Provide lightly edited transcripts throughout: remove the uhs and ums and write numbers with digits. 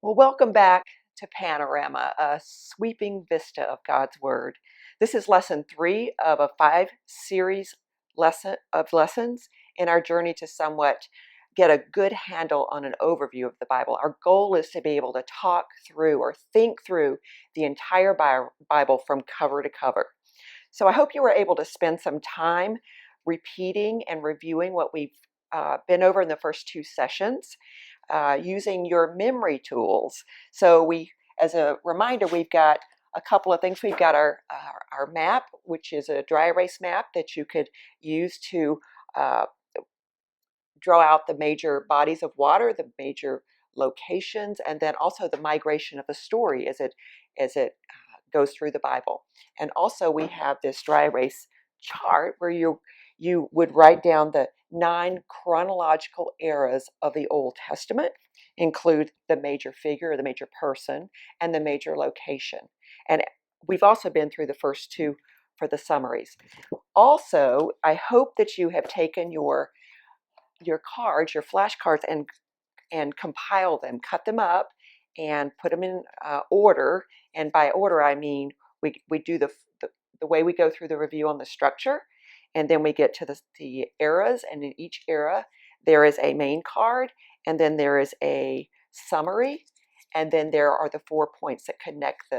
Well, welcome back to Panorama, a sweeping vista of God's Word. This is lesson 3 of a 5-series lessons in our journey to somewhat get a good handle on an overview of the Bible. Our goal is to be able to talk through or think through the entire Bible from cover to cover. So I hope you were able to spend some time repeating and reviewing what we've been over in the first 2 sessions. Using your memory tools. So as a reminder, we've got a couple of things. We've got our map, which is a dry erase map that you could use to draw out the major bodies of water, the major locations, and then also the migration of the story as it goes through the Bible. And also we have this dry erase chart where you would write down the 9 chronological eras of the Old Testament, include the major figure, the major person, and the major location. And we've also been through the first 2 for the summaries. Also, I hope that you have taken your cards, your flashcards, and compile them, cut them up, and put them in order. And by order, I mean we do the way we go through the review on the structure, and then we get to the eras, and in each era there is a main card, and then there is a summary, and then there are the 4 points that connect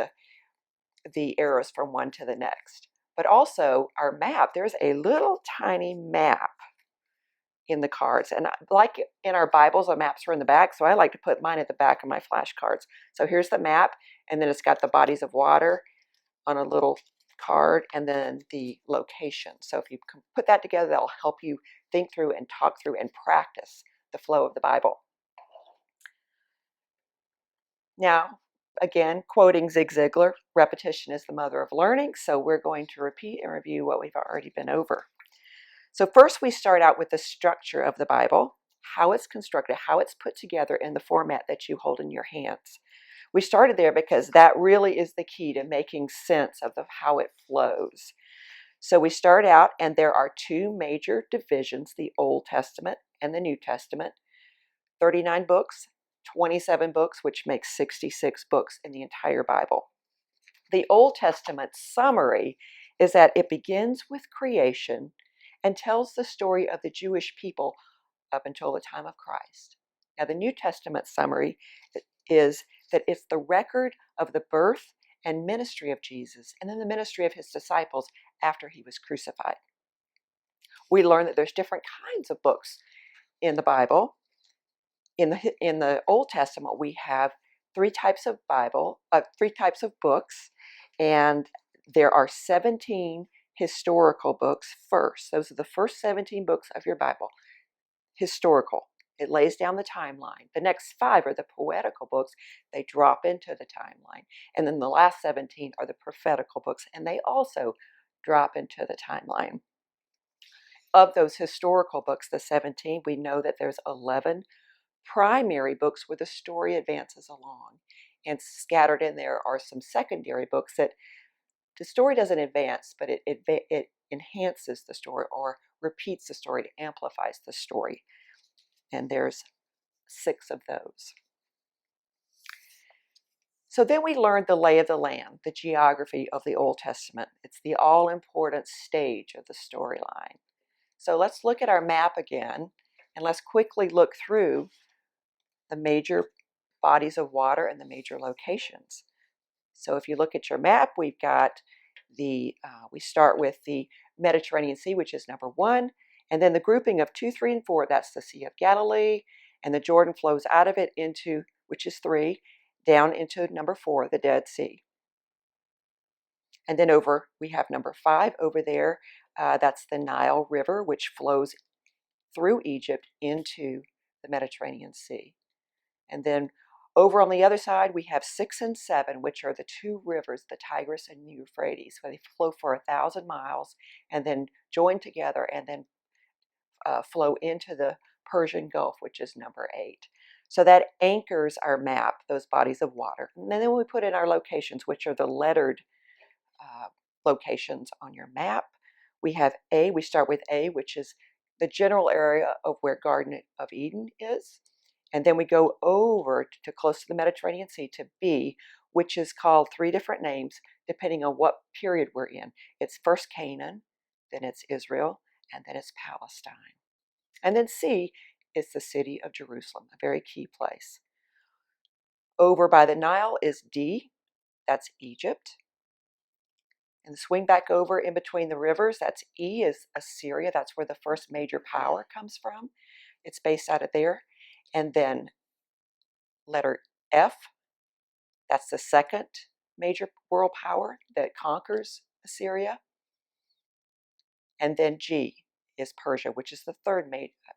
the eras from one to the next. But also our map, there's a little tiny map in the cards. And like in our Bibles, the maps are in the back, so I like to put mine at the back of my flashcards. So here's the map, and then it's got the bodies of water on a little card, and then the location. So if you can put that together, that'll help you think through and talk through and practice the flow of the Bible. Now, again, quoting Zig Ziglar, repetition is the mother of learning, so we're going to repeat and review what we've already been over. So first we start out with the structure of the Bible, how it's constructed, how it's put together in the format that you hold in your hands. We started there because that really is the key to making sense of how it flows. So we start out, and there are 2 major divisions, the Old Testament and the New Testament. 39 books, 27 books, which makes 66 books in the entire Bible. The Old Testament summary is that it begins with creation and tells the story of the Jewish people up until the time of Christ. Now, the New Testament summary is that it's the record of the birth and ministry of Jesus, and then the ministry of his disciples after he was crucified. We learn that there's different kinds of books in the Bible. In the Old Testament, we have 3 types of books, and there are 17 historical books first. Those are the first 17 books of your Bible. Historical. It lays down the timeline. The next 5 are the poetical books. They drop into the timeline. And then the last 17 are the prophetical books, and they also drop into the timeline. Of those historical books, the 17, we know that there's 11 primary books where the story advances along. And scattered in there are some secondary books that the story doesn't advance, but it enhances the story or repeats the story, it amplifies the story. And there's 6 of those. So then we learned the lay of the land, the geography of the Old Testament. It's the all-important stage of the storyline. So let's look at our map again, and let's quickly look through the major bodies of water and the major locations. So if you look at your map, we've got we start with the Mediterranean Sea, which is number 1, and then the grouping of 2, 3, and 4, that's the Sea of Galilee, and the Jordan flows out of it into, which is 3, down into number 4, the Dead Sea. And then we have number 5 over there, that's the Nile River, which flows through Egypt into the Mediterranean Sea. And then over on the other side, we have 6 and 7, which are the 2 rivers, the Tigris and Euphrates, where they flow for 1,000 miles and then join together and then flow into the Persian Gulf, which is number 8. So that anchors our map, those bodies of water. And then we put in our locations, which are the lettered locations on your map. We start with A, which is the general area of where Garden of Eden is. And then we go over to close to the Mediterranean Sea to B, which is called 3 different names depending on what period we're in. It's first Canaan, then it's Israel, and then it's Palestine. And then C is the city of Jerusalem, a very key place. Over by the Nile is D, that's Egypt. And swing back over in between the rivers, that's E, is Assyria. That's where the first major power comes from. It's based out of there. And then letter F, that's the second major world power that conquers Assyria. And then G is Persia, which is the third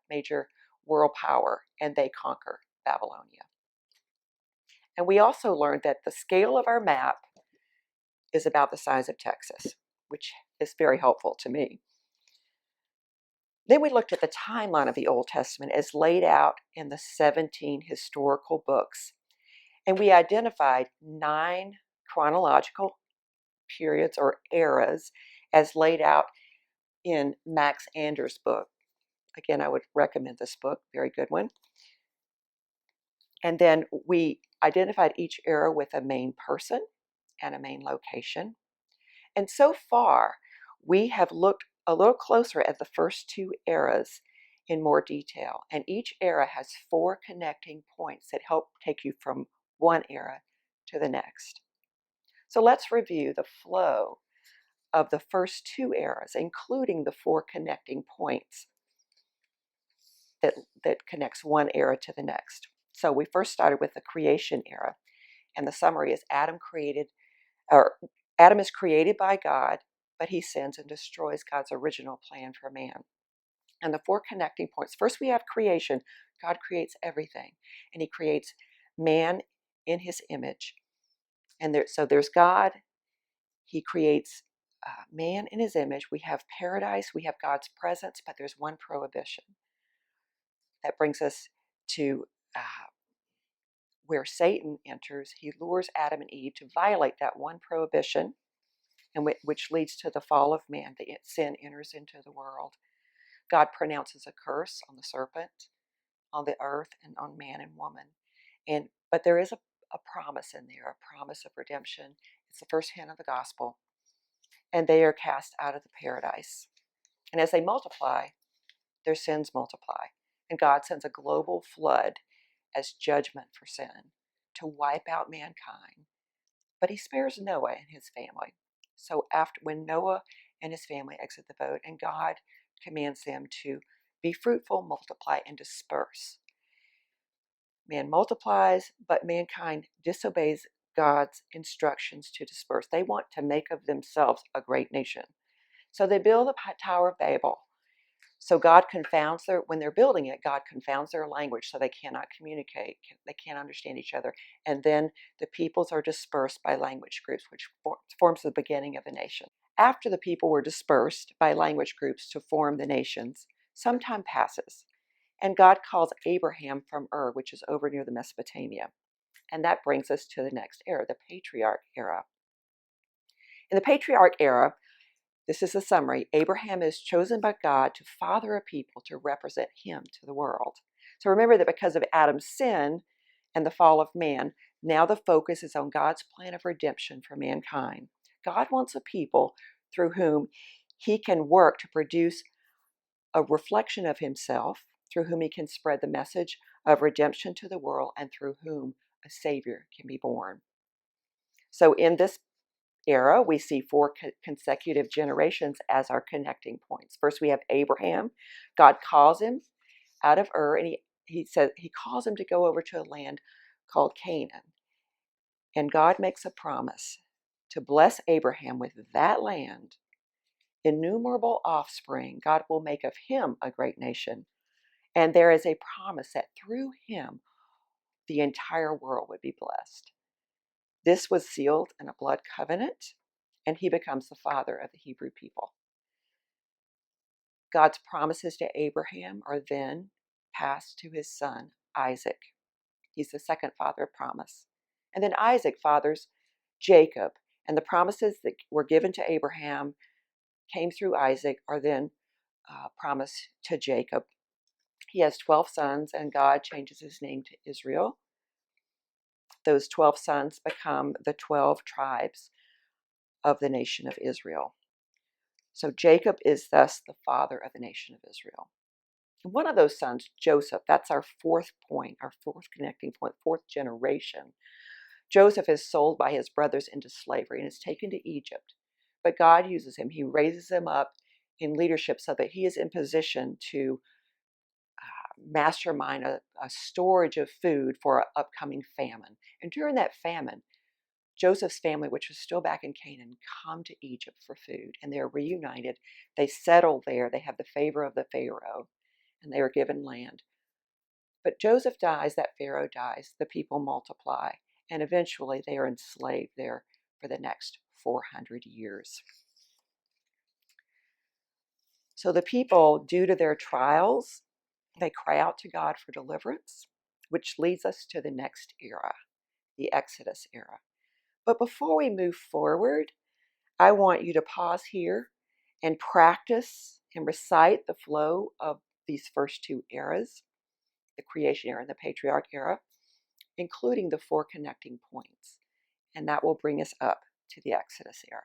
major world power, and they conquer Babylonia. And we also learned that the scale of our map is about the size of Texas, which is very helpful to me. Then we looked at the timeline of the Old Testament as laid out in the 17 historical books. And we identified 9 chronological periods or eras as laid out in Max Ander's book. Again, I would recommend this book, very good one. And then we identified each era with a main person and a main location. And so far, we have looked a little closer at the first 2 eras in more detail. And each era has 4 connecting points that help take you from one era to the next. So let's review the flow of the first 2 eras, including the 4 connecting points that connects one era to the next. So we first started with the creation era, and the summary is Adam is created by God, but he sins and destroys God's original plan for man. And the 4 connecting points. First, we have creation. God creates everything, and he creates man in his image. And so there's God. He creates man in his image. We have paradise. We have God's presence, but there's one prohibition. That brings us to where Satan enters. He lures Adam and Eve to violate that one prohibition, and which leads to the fall of man. The sin enters into the world. God pronounces a curse on the serpent, on the earth, and on man and woman. But there is a promise in there, a promise of redemption. It's the first hint of the gospel. And they are cast out of the paradise. And as they multiply, their sins multiply. And God sends a global flood as judgment for sin to wipe out mankind. But he spares Noah and his family. So when Noah and his family exit the boat, and God commands them to be fruitful, multiply, and disperse. Man multiplies, but mankind disobeys God's instructions to disperse. They want to make of themselves a great nation. So they build the Tower of Babel. So God confounds when they're building it, God confounds their language so they cannot communicate. They can't understand each other. And then the peoples are dispersed by language groups, which forms the beginning of the nation. After the people were dispersed by language groups to form the nations, some time passes, and God calls Abraham from Ur, which is over near the Mesopotamia. And that brings us to the next era, the Patriarch Era. In the Patriarch Era, this is the summary. Abraham is chosen by God to father a people to represent him to the world. So remember that because of Adam's sin and the fall of man, now the focus is on God's plan of redemption for mankind. God wants a people through whom he can work to produce a reflection of himself, through whom he can spread the message of redemption to the world, and through whom a Savior can be born. So in this era, we see 4 consecutive generations as our connecting points. First, we have Abraham. God calls him out of Ur, and he says he calls him to go over to a land called Canaan. And God makes a promise to bless Abraham with that land. Innumerable offspring, God will make of him a great nation. And there is a promise that through him, the entire world would be blessed. This was sealed in a blood covenant, and he becomes the father of the Hebrew people. God's promises to Abraham are then passed to his son, Isaac. He's the second father of promise. And then Isaac fathers Jacob, and the promises that were given to Abraham came through Isaac are then promised to Jacob. He has 12 sons, and God changes his name to Israel. Those 12 sons become the 12 tribes of the nation of Israel. So Jacob is thus the father of the nation of Israel. One of those sons, Joseph, that's our fourth point, our fourth connecting point, fourth generation. Joseph is sold by his brothers into slavery and is taken to Egypt. But God uses him. He raises him up in leadership so that he is in position to mastermind a storage of food for an upcoming famine. And during that famine, Joseph's family, which was still back in Canaan, come to Egypt for food, and they're reunited. They settle there. They have the favor of the Pharaoh, and they are given land. But Joseph dies, that Pharaoh dies, the people multiply, and eventually they are enslaved there for the next 400 years. So the people, due to their trials, they cry out to God for deliverance, which leads us to the next era, the Exodus era. But before we move forward, I want you to pause here and practice and recite the flow of these first two eras, the creation era and the Patriarch era, including the four connecting points. And that will bring us up to the Exodus era.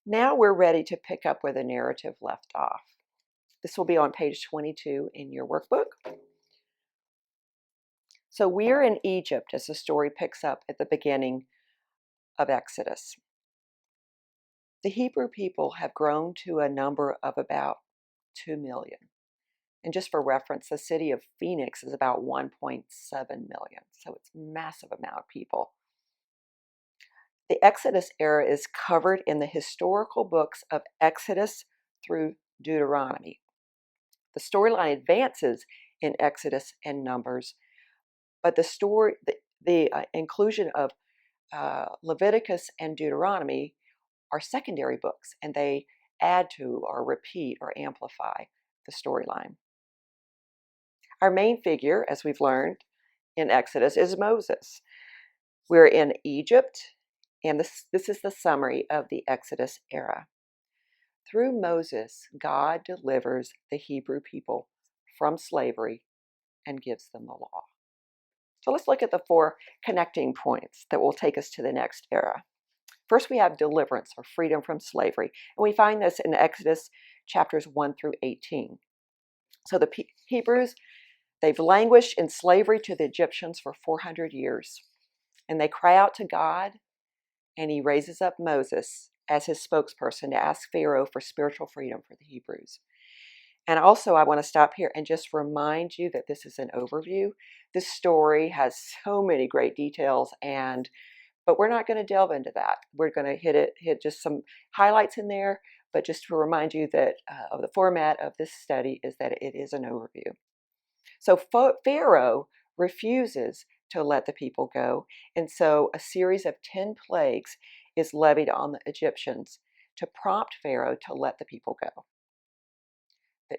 Now we're ready to pick up where the narrative left off. This will be on page 22 in your workbook. So we're in Egypt as the story picks up at the beginning of Exodus. The Hebrew people have grown to a number of about 2 million. And just for reference, the city of Phoenix is about 1.7 million. So it's a massive amount of people. The Exodus era is covered in the historical books of Exodus through Deuteronomy. The storyline advances in Exodus and Numbers, but the inclusion of Leviticus and Deuteronomy are secondary books, and they add to or repeat or amplify the storyline. Our main figure, as we've learned in Exodus, is Moses. We're in Egypt, and this is the summary of the Exodus era. Through Moses, God delivers the Hebrew people from slavery and gives them the law. So let's look at the four connecting points that will take us to the next era. First, we have deliverance or freedom from slavery. And we find this in Exodus chapters 1 through 18. So the Hebrews, they've languished in slavery to the Egyptians for 400 years. And they cry out to God, and he raises up Moses as his spokesperson to ask Pharaoh for spiritual freedom for the Hebrews. And also, I want to stop here and just remind you that this is an overview. This story has so many great details, but we're not going to delve into that. We're going to hit just some highlights in there, but just to remind you that of the format of this study is that it is an overview. So Pharaoh refuses to let the people go, and so a series of 10 plagues is levied on the Egyptians to prompt Pharaoh to let the people go.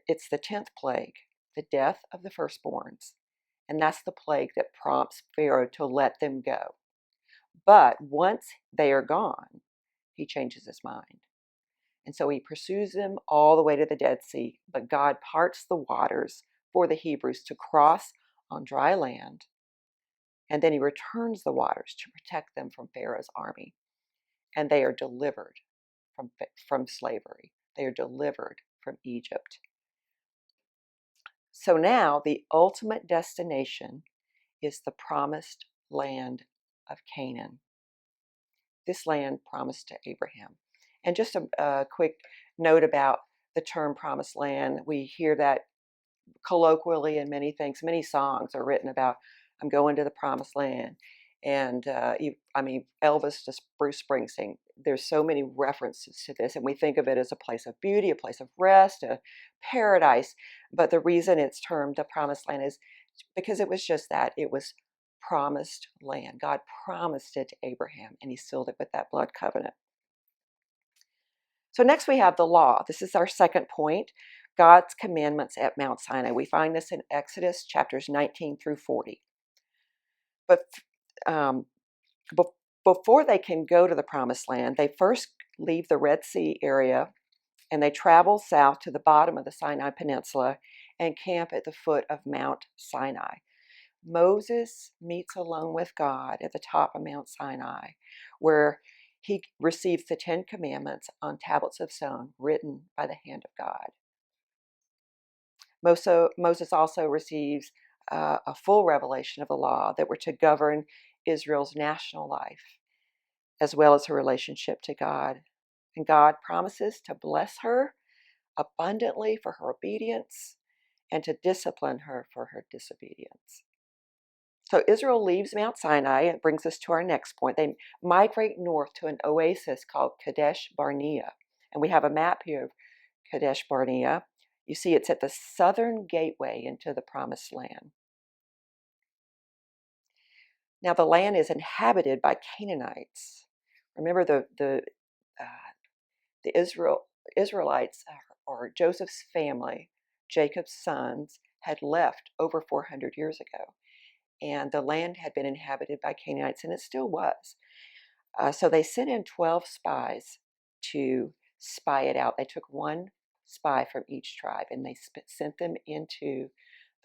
It's the 10th plague, the death of the firstborns, and that's the plague that prompts Pharaoh to let them go. But once they are gone, he changes his mind. And so he pursues them all the way to the Dead Sea, but God parts the waters for the Hebrews to cross on dry land, and then he returns the waters to protect them from Pharaoh's army. And they are delivered from slavery. They are delivered from Egypt. So now the ultimate destination is the promised land of Canaan. This land promised to Abraham. And just a quick note about the term promised land. We hear that colloquially in many things. Many songs are written about, I'm going to the promised land. And Elvis, just Bruce Springsteen, there's so many references to this, and we think of it as a place of beauty, a place of rest, a paradise. But the reason it's termed the promised land is because it was just that. It was promised land. God promised it to Abraham, and he sealed it with that blood covenant. So next we have the law. This is our second point, God's commandments at Mount Sinai. We find this in Exodus chapters 19 through 40. But before they can go to the promised land, they first leave the Red Sea area and they travel south to the bottom of the Sinai Peninsula and camp at the foot of Mount Sinai. Moses meets alone with God at the top of Mount Sinai, where he receives the 10 Commandments on tablets of stone written by the hand of God. Moses also receives a full revelation of the law that were to govern Israel's national life, as well as her relationship to God. And God promises to bless her abundantly for her obedience and to discipline her for her disobedience. So Israel leaves Mount Sinai. It brings us to our next point. They migrate north to an oasis called Kadesh Barnia. And we have a map here of Kadesh Barnia. You see it's at the southern gateway into the Promised Land. Now the land is inhabited by Canaanites. Remember the Israelites, or Joseph's family, Jacob's sons, had left over 400 years ago. And the land had been inhabited by Canaanites, and it still was. So they sent in 12 spies to spy it out. They took one spy from each tribe, and they sent them into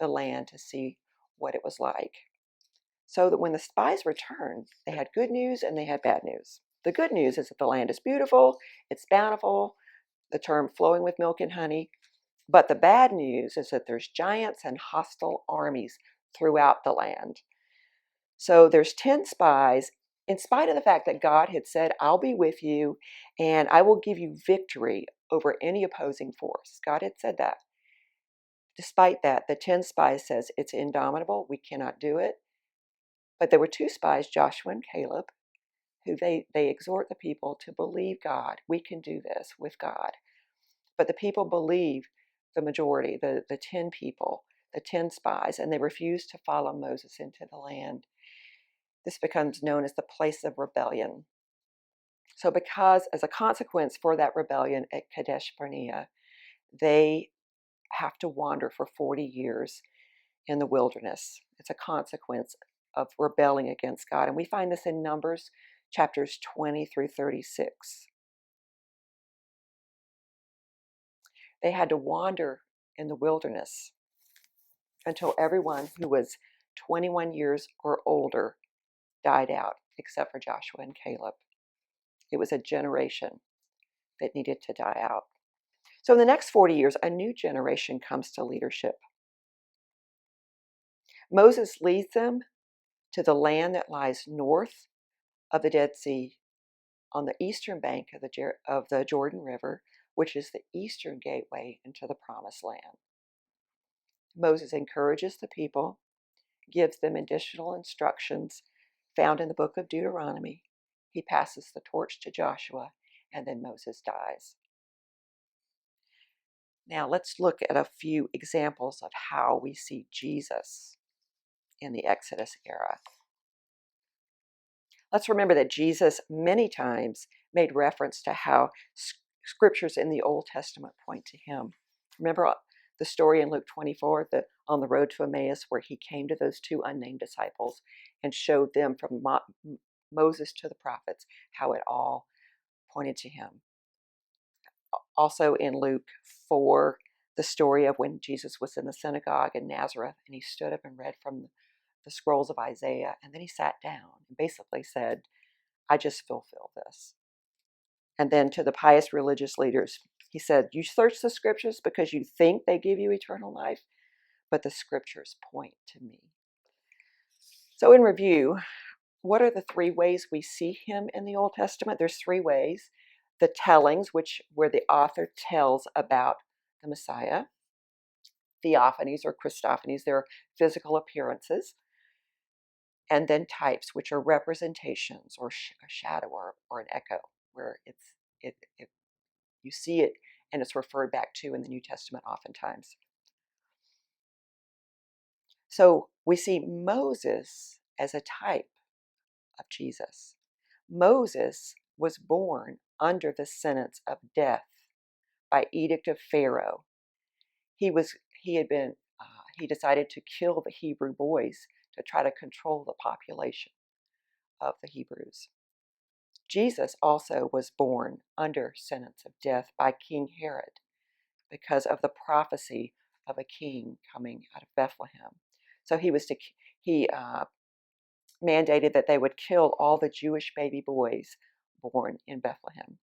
the land to see what it was like. So that when the spies returned, they had good news and they had bad news. The good news is that the land is beautiful, it's bountiful, the term flowing with milk and honey. But the bad news is that there's giants and hostile armies throughout the land. So there's 10 spies, in spite of the fact that God had said, I'll be with you and I will give you victory over any opposing force. God had said that. Despite that, the 10 spies says it's indomitable, we cannot do it. But there were 2 spies, Joshua and Caleb, who they exhort the people to believe God. We can do this with God. But the people believe the majority, the 10 people, the 10 spies, and they refuse to follow Moses into the land. This becomes known as the place of rebellion. So because, as a consequence for that rebellion at Kadesh Barnea, they have to wander for 40 years in the wilderness. It's a consequence of rebelling against God. And we find this in Numbers chapters 20 through 36. They had to wander in the wilderness until everyone who was 21 years or older died out, except for Joshua and Caleb. It was a generation that needed to die out. So in the next 40 years, a new generation comes to leadership. Moses leads them to the land that lies north of the Dead Sea on the eastern bank of the Jordan River, which is the eastern gateway into the Promised Land. Moses encourages the people, gives them additional instructions found in the book of Deuteronomy. He passes the torch to Joshua, and then Moses dies. Now let's look at a few examples of how we see Jesus in the Exodus era. Let's remember that Jesus many times made reference to how scriptures in the Old Testament point to him. Remember the story in Luke 24, on the road to Emmaus, where he came to those 2 unnamed disciples and showed them from Moses to the prophets how it all pointed to him. Also in Luke 4, the story of when Jesus was in the synagogue in Nazareth and he stood up and read from the scrolls of Isaiah, and then he sat down and basically said, I just fulfill this. And then to the pious religious leaders, he said, you search the scriptures because you think they give you eternal life, but the scriptures point to me. So in review, what are the 3 ways we see him in the Old Testament? There's 3 ways. The tellings, where the author tells about the Messiah. Theophanies or Christophanies, they're physical appearances. And then types, which are representations or a shadow or an echo, where you see it and it's referred back to in the New Testament oftentimes. So we see Moses as a type of Jesus. Moses was born under the sentence of death by edict of Pharaoh. He decided to kill the Hebrew boys to try to control the population of the Hebrews. Jesus also was born under sentence of death by King Herod because of the prophecy of a king coming out of Bethlehem. So he mandated that they would kill all the Jewish baby boys born in Bethlehem.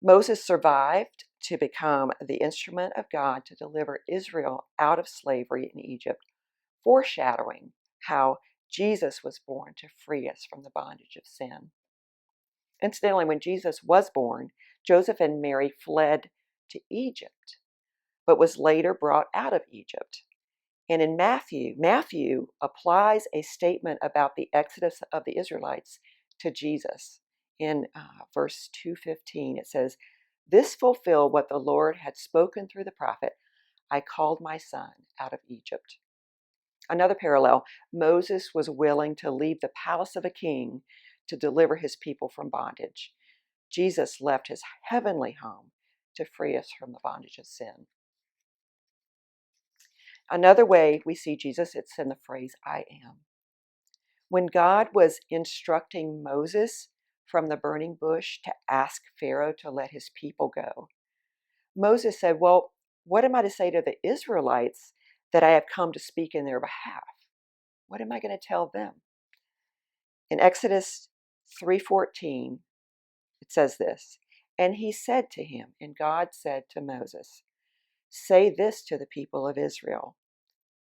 Moses survived to become the instrument of God to deliver Israel out of slavery in Egypt, foreshadowing how Jesus was born to free us from the bondage of sin. Incidentally, when Jesus was born, Joseph and Mary fled to Egypt, but was later brought out of Egypt. And in Matthew applies a statement about the exodus of the Israelites to Jesus. In verse 2:15, it says, "This fulfilled what the Lord had spoken through the prophet, I called my son out of Egypt." Another parallel, Moses was willing to leave the palace of a king to deliver his people from bondage. Jesus left his heavenly home to free us from the bondage of sin. Another way we see Jesus, it's in the phrase, I am. When God was instructing Moses from the burning bush to ask Pharaoh to let his people go, Moses said, well, what am I to say to the Israelites that I have come to speak in their behalf? What am I going to tell them? In Exodus 3:14, it says this, and he said to him, and God said to Moses, say this to the people of Israel,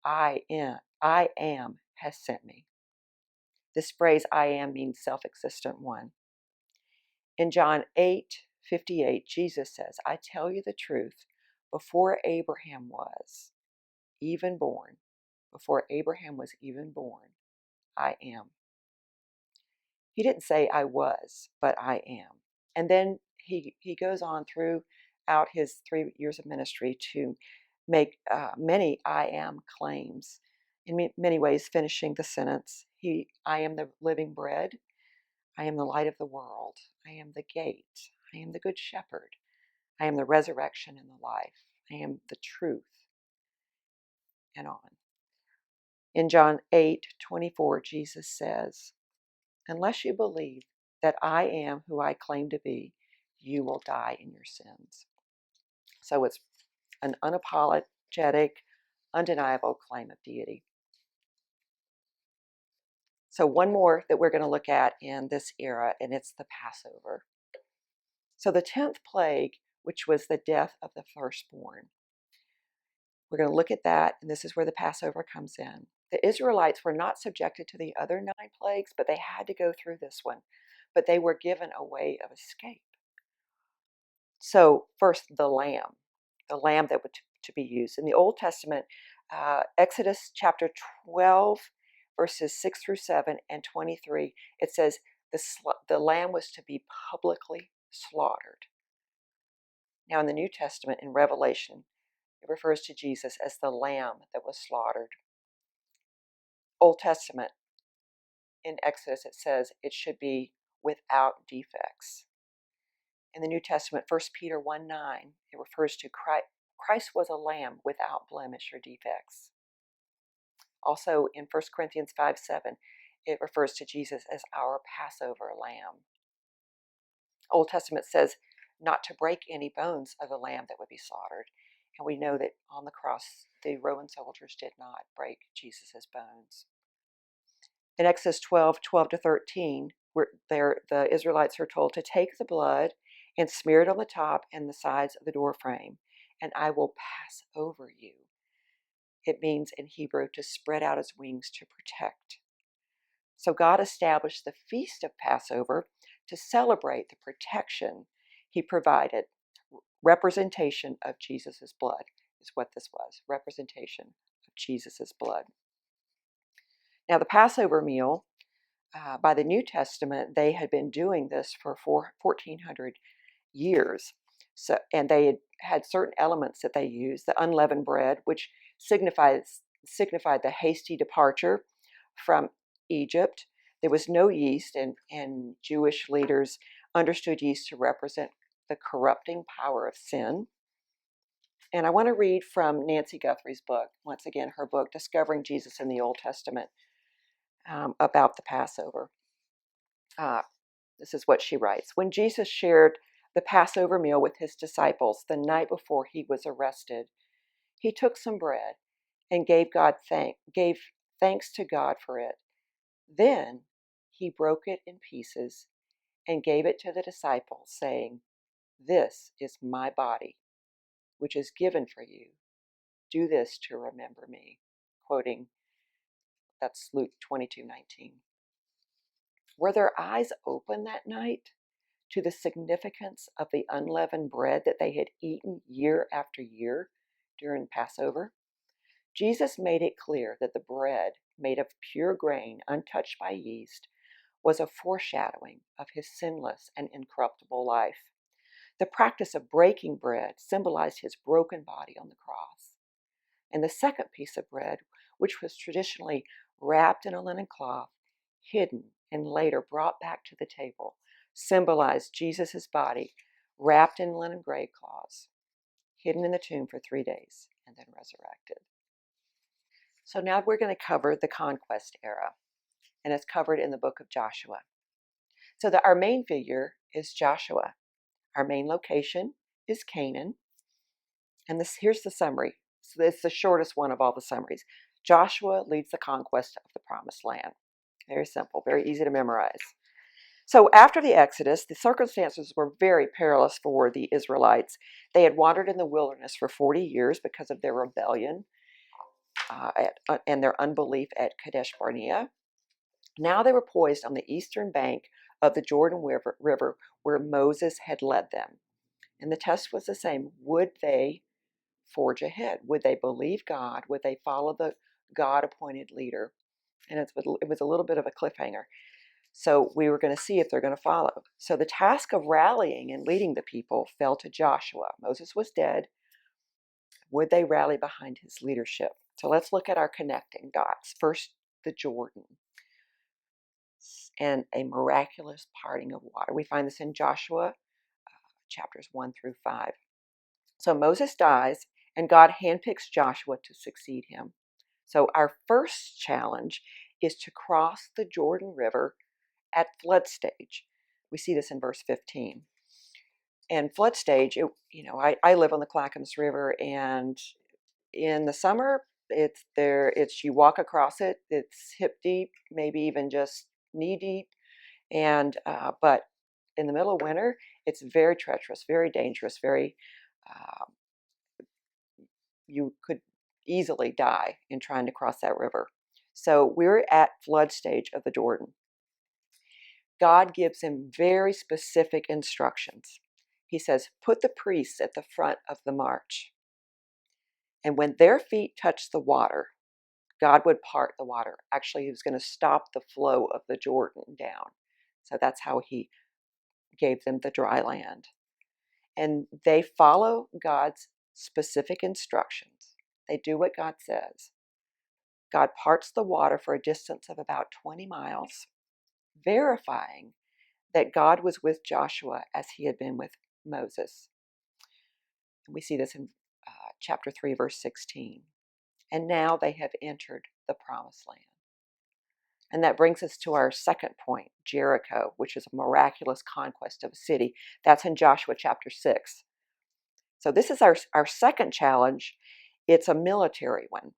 I am has sent me. This phrase, I am, means self-existent one. In John 8:58, Jesus says, I tell you the truth, before Abraham was even born, I am. He didn't say I was, but I am. And then he goes on throughout his 3 years of ministry to make many I am claims, in many ways finishing the sentence. I am the living bread. I am the light of the world. I am the gate. I am the good shepherd. I am the resurrection and the life. I am the truth. And on. In John 8:24, Jesus says, unless you believe that I am who I claim to be, you will die in your sins. So it's an unapologetic, undeniable claim of deity. So one more that we're going to look at in this era, and it's the Passover. So the 10th plague, which was the death of the firstborn. We're going to look at that, and this is where the Passover comes in. The Israelites were not subjected to the other 9 plagues, but they had to go through this one. But they were given a way of escape. So first, the lamb that was to be used. In the Old Testament, Exodus chapter 12, verses 6-7 and 23, it says the lamb was to be publicly slaughtered. Now in the New Testament, in Revelation, it refers to Jesus as the lamb that was slaughtered. Old Testament, in Exodus, it says it should be without defects. In the New Testament, 1 Peter 1:9, it refers to Christ was a lamb without blemish or defects. Also in 1 Corinthians 5:7, it refers to Jesus as our Passover lamb. Old Testament says not to break any bones of the lamb that would be slaughtered. And we know that on the cross, the Roman soldiers did not break Jesus' bones. In Exodus 12:12-13, the Israelites are told to take the blood and smear it on the top and the sides of the door frame, and I will pass over you. It means in Hebrew to spread out his wings to protect. So God established the feast of Passover to celebrate the protection he provided. Representation of Jesus' blood is what this was, representation of Jesus' blood. Now the Passover meal, by the New Testament, they had been doing this for 1,400 years. So, and they had certain elements that they used. The unleavened bread, which signified the hasty departure from Egypt. There was no yeast, and Jewish leaders understood yeast to represent the corrupting power of sin. And I want to read from Nancy Guthrie's book, once again, her book, Discovering Jesus in the Old Testament, about the Passover. Uh, this is what she writes. When Jesus shared the Passover meal with his disciples the night before he was arrested, he took some bread and gave thanks to God for it. Then he broke it in pieces and gave it to the disciples, saying, "This is my body, which is given for you. Do this to remember me." Quoting, that's Luke 22:19. Were their eyes open that night to the significance of the unleavened bread that they had eaten year after year during Passover? Jesus made it clear that the bread, made of pure grain, untouched by yeast, was a foreshadowing of his sinless and incorruptible life. The practice of breaking bread symbolized his broken body on the cross. And the second piece of bread, which was traditionally wrapped in a linen cloth, hidden, and later brought back to the table, symbolized Jesus' body wrapped in linen grave cloths, hidden in the tomb for 3 days, and then resurrected. So now we're going to cover the Conquest Era, and it's covered in the book of Joshua. So our main figure is Joshua. Our main location is Canaan. And here's the summary. So it's the shortest one of all the summaries. Joshua leads the conquest of the promised land. Very simple, very easy to memorize. So after the Exodus, the circumstances were very perilous for the Israelites. They had wandered in the wilderness for 40 years because of their rebellion and their unbelief at Kadesh Barnia. Now they were poised on the eastern bank of the Jordan River where Moses had led them. And the test was the same. Would they forge ahead? Would they believe God? Would they follow the God-appointed leader? And it was a little bit of a cliffhanger. So we were going to see if they're going to follow. So the task of rallying and leading the people fell to Joshua. Moses was dead. Would they rally behind his leadership? So let's look at our connecting dots. First, the Jordan and a miraculous parting of water. We find this in Joshua chapters 1 through 5. So Moses dies, and God handpicks Joshua to succeed him. So our first challenge is to cross the Jordan River at flood stage. We see this in verse 15. And flood stage, I live on the Clackamas River, and in the summer, it's you walk across it, it's hip deep, maybe even just knee deep, but in the middle of winter, it's very treacherous, very dangerous, uh, you could easily die in trying to cross that river. So we're at flood stage of the Jordan. God gives him very specific instructions. He says, put the priests at the front of the march. And when their feet touch the water, God would part the water. Actually, he was going to stop the flow of the Jordan down. So that's how he gave them the dry land. And they follow God's specific instructions. They do what God says. God parts the water for a distance of about 20 miles, verifying that God was with Joshua as he had been with Moses. And we see this in chapter 3, verse 16. And now they have entered the promised land. And that brings us to our second point, Jericho, which is a miraculous conquest of a city. That's in Joshua chapter 6. So this is our second challenge. It's a military one.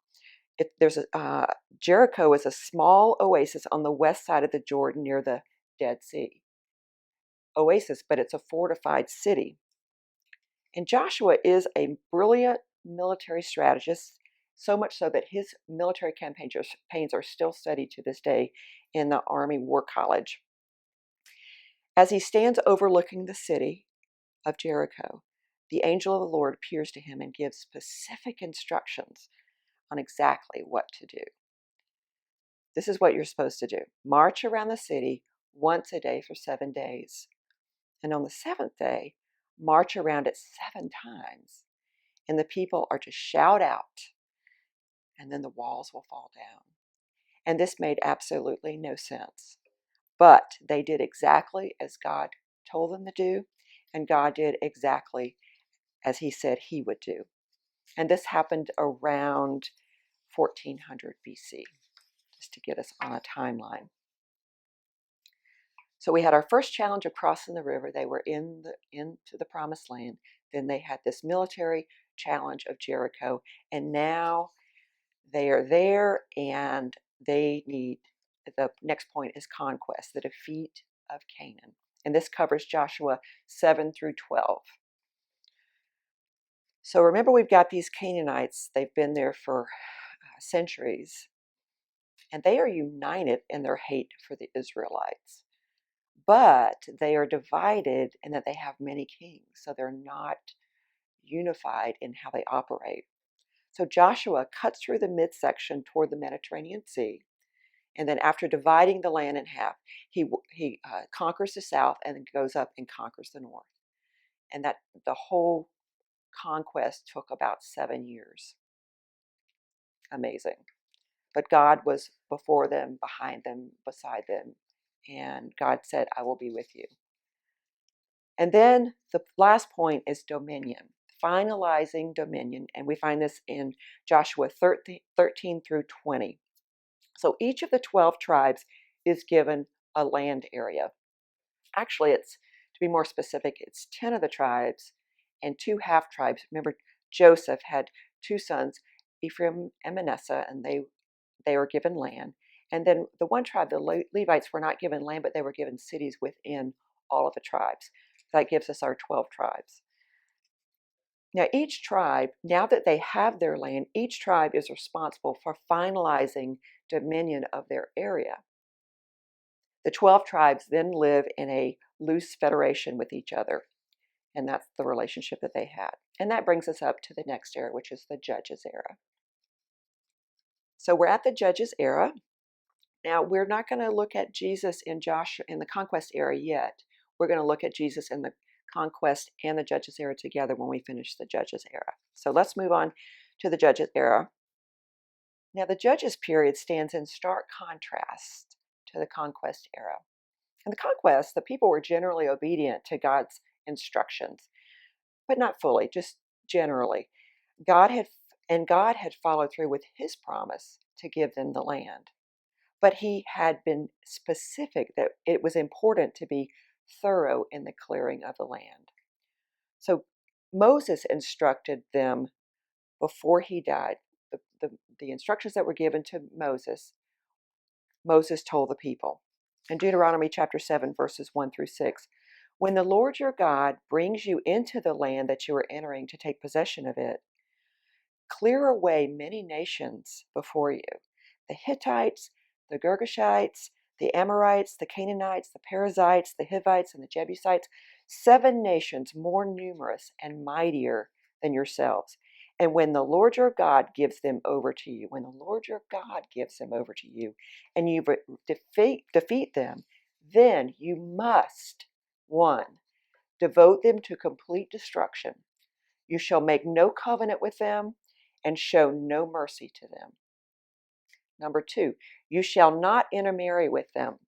Jericho is a small oasis on the west side of the Jordan near the Dead Sea. Oasis, but it's a fortified city. And Joshua is a brilliant military strategist, so much so that his military campaigns are still studied to this day in the Army War College. As he stands overlooking the city of Jericho, the angel of the Lord appears to him and gives specific instructions on exactly what to do. This is what you're supposed to do. March around the city once a day for 7 days. And on the seventh day, march around it 7 times. And the people are to shout out, and then the walls will fall down. And this made absolutely no sense. But they did exactly as God told them to do, and God did exactly as he said he would do. And this happened around 1400 BC, just to get us on a timeline. So we had our first challenge of crossing the river. They were into the promised land. Then they had this military challenge of Jericho. And now they are there, and they need, the next point is conquest, the defeat of Canaan. And this covers Joshua 7 through 12. So remember, we've got these Canaanites. They've been there for centuries, and they are united in their hate for the Israelites. But they are divided in that they have many kings, so they're not unified in how they operate. So Joshua cuts through the midsection toward the Mediterranean Sea, and then after dividing the land in half, he conquers the south and then goes up and conquers the north. And that the whole conquest took about 7 years. Amazing. But God was before them, behind them, beside them, and God said, I will be with you. And then the last point is dominion, finalizing dominion. And we find this in Joshua 13 through 20. So each of the 12 tribes is given a land area. Actually, it's, to be more specific, it's 10 of the tribes and 2 half tribes. Remember, Joseph had 2 sons, Ephraim and Manasseh, and they were given land. And then the one tribe, the Levites, were not given land, but they were given cities within all of the tribes. That gives us our 12 tribes. Now, each tribe, now that they have their land, each tribe is responsible for finalizing dominion of their area. The 12 tribes then live in a loose federation with each other, and that's the relationship that they had. And that brings us up to the next era, which is the Judges Era. So we're at the Judges Era. Now, we're not going to look at Jesus in the Conquest Era yet. We're going to look at Jesus in the Conquest and the Judges Era together when we finish the Judges Era. So let's move on to the Judges Era. Now, the Judges period stands in stark contrast to the Conquest Era. In the Conquest, the people were generally obedient to God's instructions, but not fully, just generally. God had followed through with his promise to give them the land. But he had been specific that it was important to be thorough in the clearing of the land. So Moses instructed them before he died. The instructions that were given to Moses told the people. In Deuteronomy chapter 7, verses 1 through 6, when the Lord your God brings you into the land that you are entering to take possession of it, clear away many nations before you, the Hittites, the Girgashites, the Amorites, the Canaanites, the Perizzites, the Hivites, and the Jebusites, 7 nations more numerous and mightier than yourselves. And when the Lord your God gives them over to you, and you defeat them, then you must, 1, devote them to complete destruction. You shall make no covenant with them and show no mercy to them. Number 2, you shall not intermarry with them,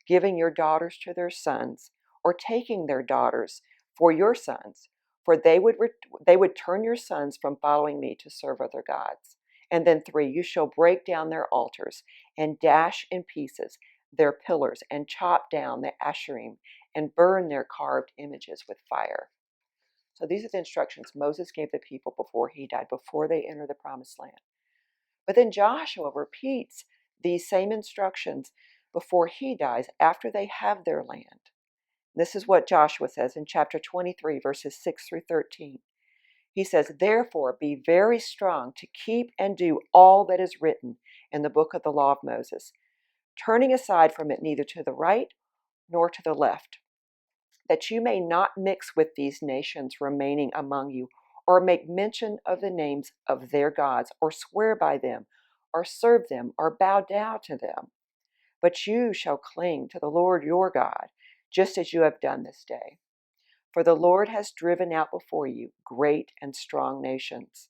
giving your daughters to their sons, or taking their daughters for your sons, for they would turn your sons from following me to serve other gods. And then 3, you shall break down their altars and dash in pieces their pillars and chop down the Asherim and burn their carved images with fire. So these are the instructions Moses gave the people before he died, before they enter the promised land. But then Joshua repeats these same instructions before he dies, after they have their land. This is what Joshua says in chapter 23, verses 6 through 13. He says, therefore, be very strong to keep and do all that is written in the book of the law of Moses, turning aside from it neither to the right nor to the left, that you may not mix with these nations remaining among you, or make mention of the names of their gods, or swear by them, or serve them, or bow down to them. But you shall cling to the Lord your God, just as you have done this day. For the Lord has driven out before you great and strong nations.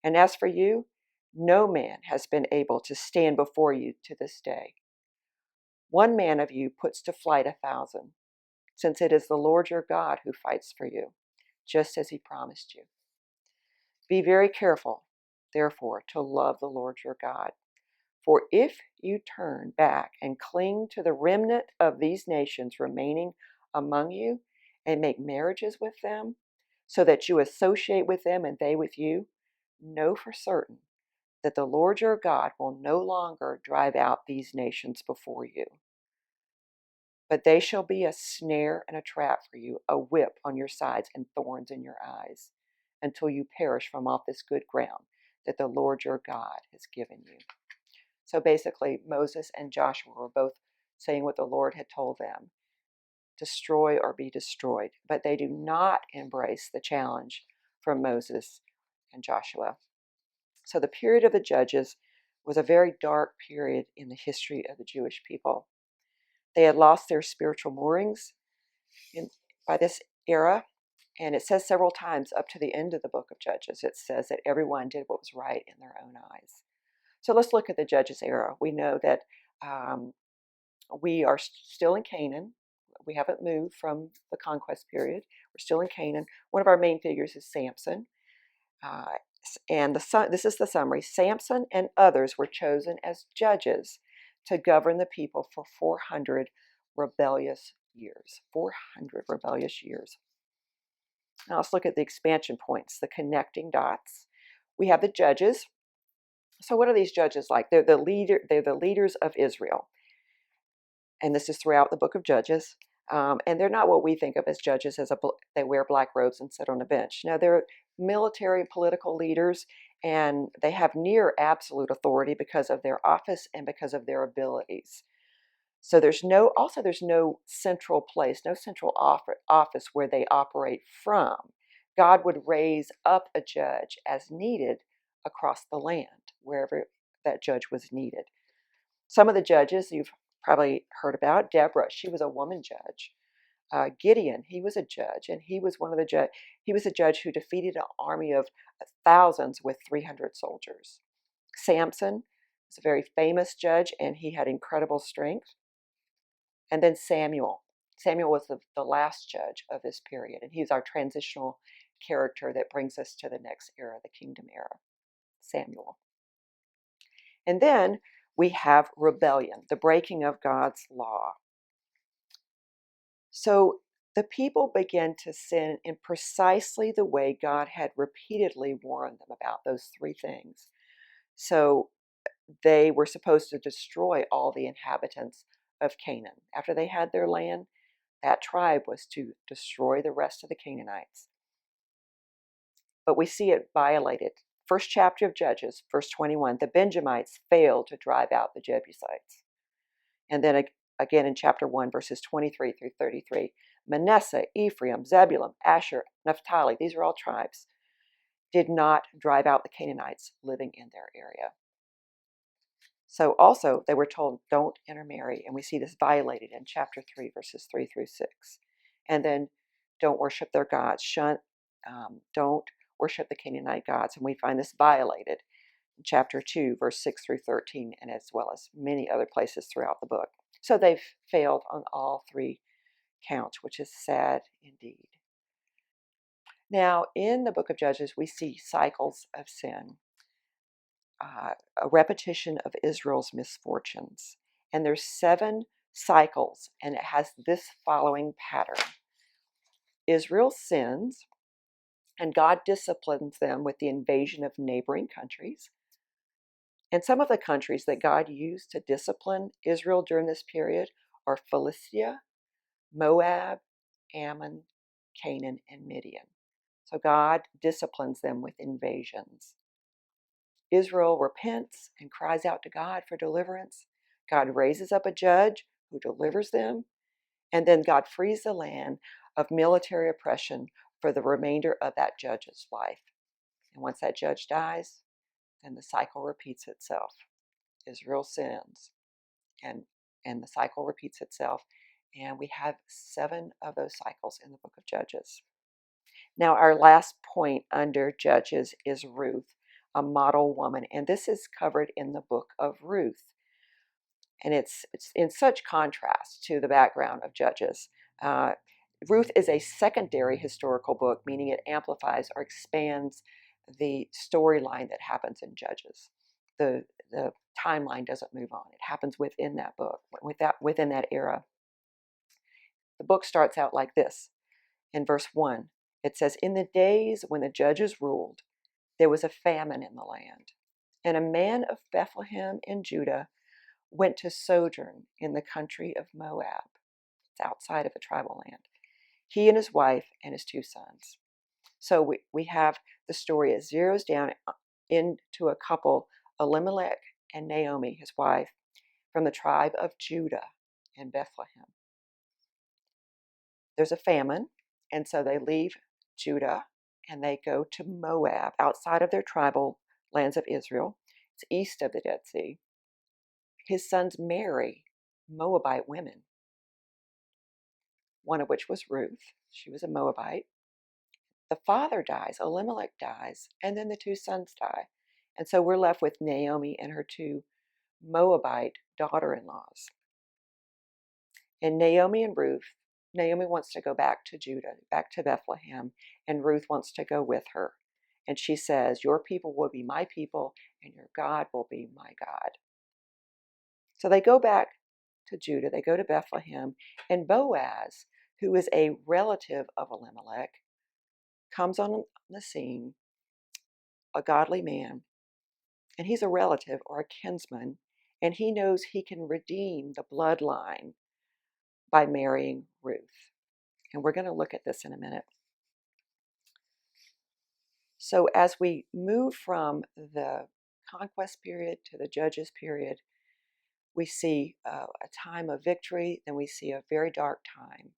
And as for you, no man has been able to stand before you to this day. 1 man of you puts to flight 1,000, since it is the Lord your God who fights for you, just as he promised you. Be very careful, therefore, to love the Lord your God, For if you turn back and cling to the remnant of these nations remaining among you and make marriages with them, so that you associate with them and they with you, know for certain that the Lord your God will no longer drive out these nations before you. But they shall be a snare and a trap for you, a whip on your sides and thorns in your eyes, until you perish from off this good ground that the Lord your God has given you. So basically, Moses and Joshua were both saying what the Lord had told them: destroy or be destroyed. But they do not embrace the challenge from Moses and Joshua. So the period of the Judges was a very dark period in the history of the Jewish people. They had lost their spiritual moorings by this era, and it says several times up to the end of the book of Judges, it says that everyone did what was right in their own eyes. So let's look at the Judges era. We know that we are still in Canaan. We haven't moved from the conquest period. We're still in Canaan. One of our main figures is Samson. And this is the summary. Samson and others were chosen as judges to govern the people for 400 rebellious years. 400 rebellious years. Now let's look at the expansion points, the connecting dots. We have the judges. So what are these judges like? They're the leaders of Israel. And this is throughout the book of Judges. And they're not what we think of as judges, they wear black robes and sit on a bench. Now, they're military political leaders, and they have near absolute authority because of their office and because of their abilities. So there's no central place, no central office where they operate from. God would raise up a judge as needed across the land, wherever that judge was needed. Some of the judges you've probably heard about: Deborah, she was a woman judge. Gideon, he was a judge, and he was he was a judge who defeated an army of thousands with 300 soldiers. Samson was a very famous judge, and he had incredible strength. And then Samuel. Samuel was the last judge of this period, and he's our transitional character that brings us to the next era, the kingdom era. Samuel. And then we have rebellion, the breaking of God's law. So the people began to sin in precisely the way God had repeatedly warned them about those three things. So they were supposed to destroy all the inhabitants of Canaan. After they had their land, that tribe was to destroy the rest of the Canaanites. But we see it violated. First chapter of Judges, verse 21, the Benjamites failed to drive out the Jebusites. And then again in chapter 1, verses 23 through 33, Manasseh, Ephraim, Zebulun, Asher, Naphtali, these are all tribes, did not drive out the Canaanites living in their area. So also they were told, don't intermarry, and we see this violated in chapter 3, verses 3 through 6. And then don't worship their gods. Don't worship the Canaanite gods, and we find this violated in chapter 2, verse 6 through 13, and as well as many other places throughout the book. So they've failed on all three counts, which is sad indeed. Now, in the book of Judges, we see cycles of sin, a repetition of Israel's misfortunes. And there's 7 cycles, and it has this following pattern. Israel sins, and God disciplines them with the invasion of neighboring countries. And some of the countries that God used to discipline Israel during this period are Philistia, Moab, Ammon, Canaan, and Midian. So God disciplines them with invasions. Israel repents and cries out to God for deliverance. God raises up a judge who delivers them. And then God frees the land of military oppression for the remainder of that judge's life. And once that judge dies, then the cycle repeats itself. Israel sins, and the cycle repeats itself. And we have 7 of those cycles in the book of Judges. Now, our last point under Judges is Ruth, a model woman. And this is covered in the book of Ruth. And it's in such contrast to the background of Judges. Ruth is a secondary historical book, meaning it amplifies or expands the storyline that happens in Judges. The timeline doesn't move on. It happens within that book, within that era. The book starts out like this. In verse 1, it says, "In the days when the judges ruled, there was a famine in the land, and a man of Bethlehem in Judah went to sojourn in the country of Moab." It's outside of the tribal land. He and his wife and his 2 sons. So we have the story. It zeroes down into a couple, Elimelech and Naomi, his wife, from the tribe of Judah in Bethlehem. There's a famine, and so they leave Judah and they go to Moab, outside of their tribal lands of Israel. It's east of the Dead Sea. His sons marry Moabite women, one of which was Ruth. She was a Moabite. The father dies, Elimelech dies, and then the 2 sons die. And so we're left with Naomi and her 2 Moabite daughter-in-laws. And Naomi and Ruth, Naomi wants to go back to Judah, back to Bethlehem, and Ruth wants to go with her. And she says, "Your people will be my people, and your God will be my God." So they go back to Judah, they go to Bethlehem, and Boaz, who is a relative of Elimelech, comes on the scene, a godly man, and he's a relative or a kinsman, and he knows he can redeem the bloodline by marrying Ruth. And we're going to look at this in a minute. So as we move from the conquest period to the judges period, we see a time of victory, then we see a very dark time.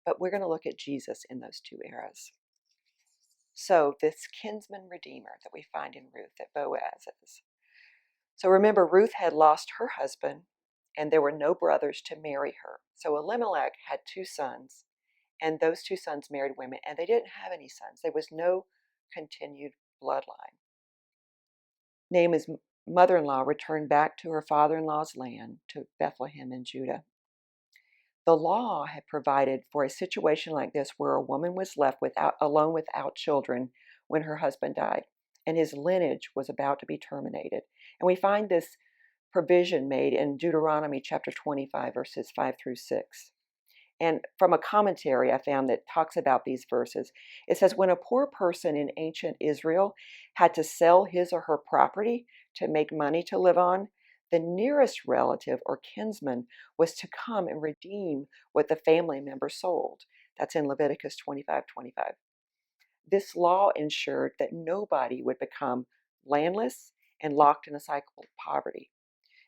But we're going to look at Jesus in those 2 eras. So this kinsman redeemer that we find in Ruth, that Boaz is. So remember, Ruth had lost her husband, and there were no brothers to marry her. So Elimelech had 2 sons, and those 2 sons married women, and they didn't have any sons. There was no continued bloodline. Naomi's mother-in-law returned back to her father-in-law's land, to Bethlehem in Judah. The law had provided for a situation like this where a woman was left alone without children when her husband died, and his lineage was about to be terminated. And we find this provision made in Deuteronomy chapter 25, verses 5 through 6. And from a commentary I found that talks about these verses, it says, when a poor person in ancient Israel had to sell his or her property to make money to live on, the nearest relative or kinsman was to come and redeem what the family member sold. That's in Leviticus 25:25. This law ensured that nobody would become landless and locked in a cycle of poverty.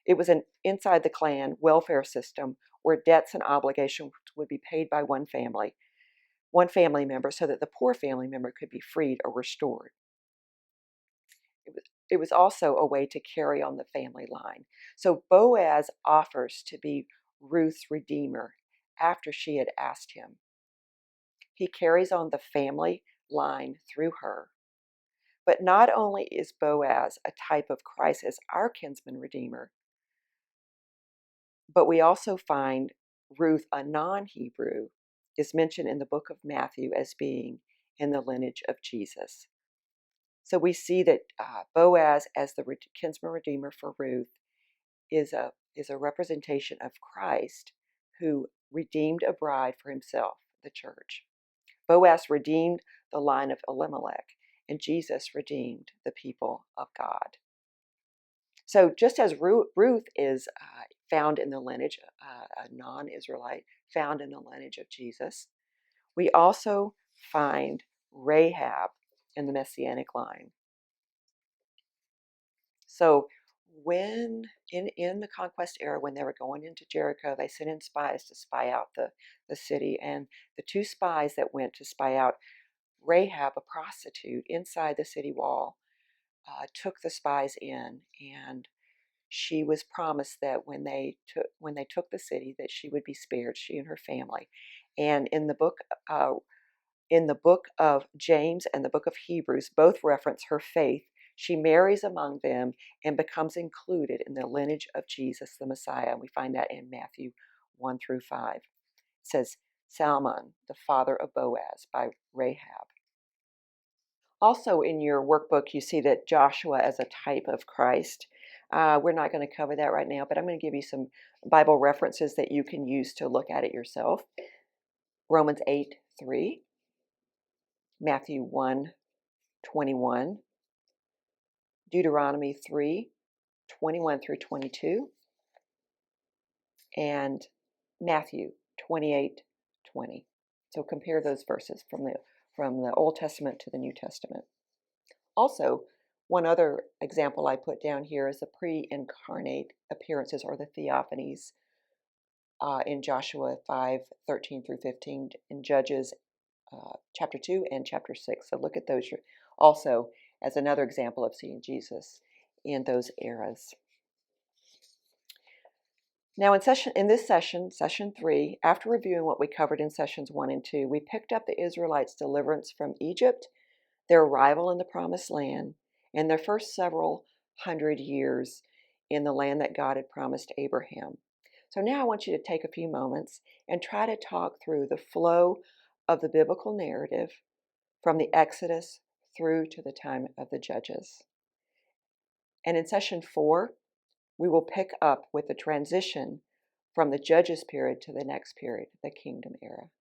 It was an inside the clan welfare system where debts and obligations would be paid by one family member, so that the poor family member could be freed or restored. It was also a way to carry on the family line. So Boaz offers to be Ruth's redeemer after she had asked him. He carries on the family line through her. But not only is Boaz a type of Christ as our kinsman redeemer, but we also find Ruth, a non-Hebrew, is mentioned in the book of Matthew as being in the lineage of Jesus. So we see that Boaz, as the kinsman redeemer for Ruth, is a representation of Christ, who redeemed a bride for himself, the church. Boaz redeemed the line of Elimelech, and Jesus redeemed the people of God. So just as Ruth is found in the lineage, a non-Israelite, found in the lineage of Jesus, we also find Rahab in the Messianic line. So when in the Conquest Era, when they were going into Jericho, they sent in spies to spy out the city. And the 2 spies that went to spy out Rahab, a prostitute, inside the city wall, took the spies in, and she was promised that when they took the city, that she would be spared, she and her family. And in the book of James and the book of Hebrews, both reference her faith. She marries among them and becomes included in the lineage of Jesus, the Messiah. And we find that in Matthew 1 through 5. It says, Salmon, the father of Boaz, by Rahab. Also in your workbook, you see that Joshua as a type of Christ. We're not going to cover that right now, but I'm going to give you some Bible references that you can use to look at it yourself. Romans 8:3, Matthew 1:21, Deuteronomy 3:21 through 22, and Matthew 28:20. So compare those verses from the Old Testament to the New Testament. Also, one other example I put down here is the pre-incarnate appearances, or the theophanies, in Joshua 5:13 through 15, in Judges chapter 2 and chapter 6. So look at those also as another example of seeing Jesus in those eras. Now in this session, session 3, after reviewing what we covered in sessions 1 and 2, we picked up the Israelites' deliverance from Egypt, their arrival in the Promised Land, and their first several hundred years in the land that God had promised Abraham. So now I want you to take a few moments and try to talk through the flow of the biblical narrative from the Exodus through to the time of the Judges. And in session 4, we will pick up with the transition from the Judges period to the next period, the Kingdom Era.